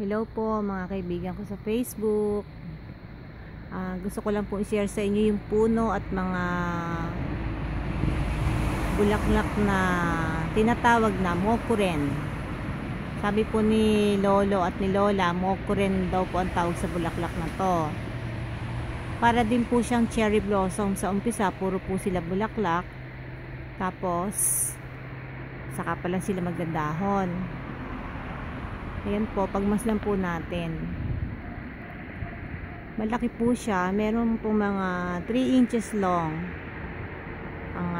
Hello po mga kaibigan ko sa Facebook. Gusto ko lang po i-share sa inyo yung puno at mga bulaklak na tinatawag na mokuren. Sabi po ni Lolo at ni Lola, mokuren daw po ang tawag sa bulaklak na to. Para din po siyang cherry blossom sa umpisa, puro po sila bulaklak. Tapos saka pa lang sila magdadahon. Ayan po, pagmasdan po natin. Malaki po siya. Meron po mga 3 inches long ang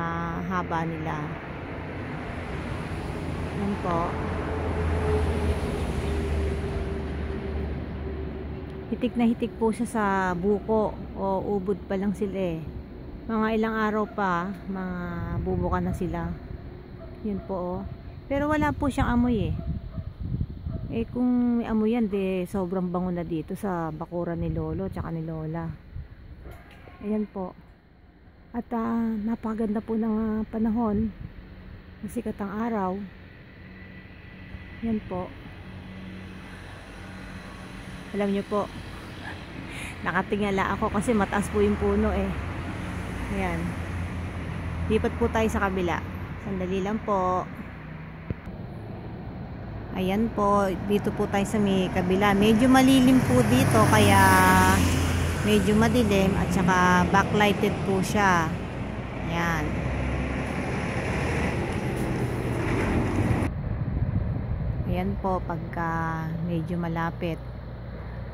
haba nila. Ayan po. Hitik na hitik po siya sa buko o ubod pa lang sila eh. Mga ilang araw pa, mga bubuka na sila. Yun po oh. Pero wala po siyang amoy eh. Kung may amoy yan, sobrang bango na dito sa bakuran ni Lolo tsaka ni Lola. Ayan po. At napakaganda po ng panahon. Masikat ang araw. Ayan po. Alam nyo po, nakatingala ako kasi mataas po yung puno eh. Ayan. Lipat po tayo sa kabila. Sandali lang po. Ayan po, dito po tayo sa may kabila. Medyo malilim po dito kaya medyo madilim at saka backlighted po siya. Ayan. Ayan po pagka medyo malapit.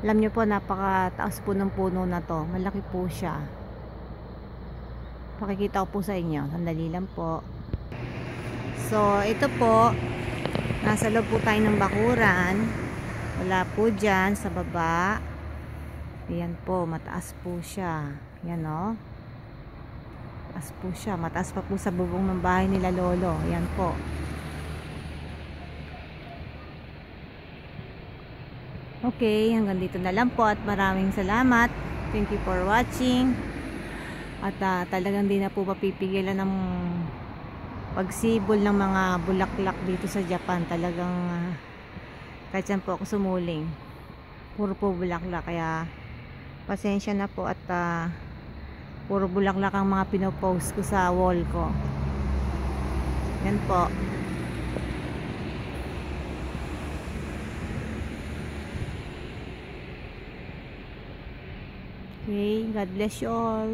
Alam nyo po, napakataas po ng puno na to. Malaki po siya. Pakikita ko po sa inyo. Sandali lang po. So, ito po. Nasa loob po tayo ng bakuran. Wala po dyan sa baba. Ayan po, mataas po siya. Ayan o. Mataas po siya. Mataas pa po sa bubong ng bahay nila Lolo. Ayan po. Okay, hanggang dito na lang po at maraming salamat. Thank you for watching. At talagang di na po mapipigilan ng pagsibol ng mga bulaklak dito sa Japan. Talagang kahit saan po ako sumuling, puro po bulaklak. Kaya pasensya na po at puro bulaklak ang mga pinopost ko sa wall ko. Yan po. Okay, God bless you all.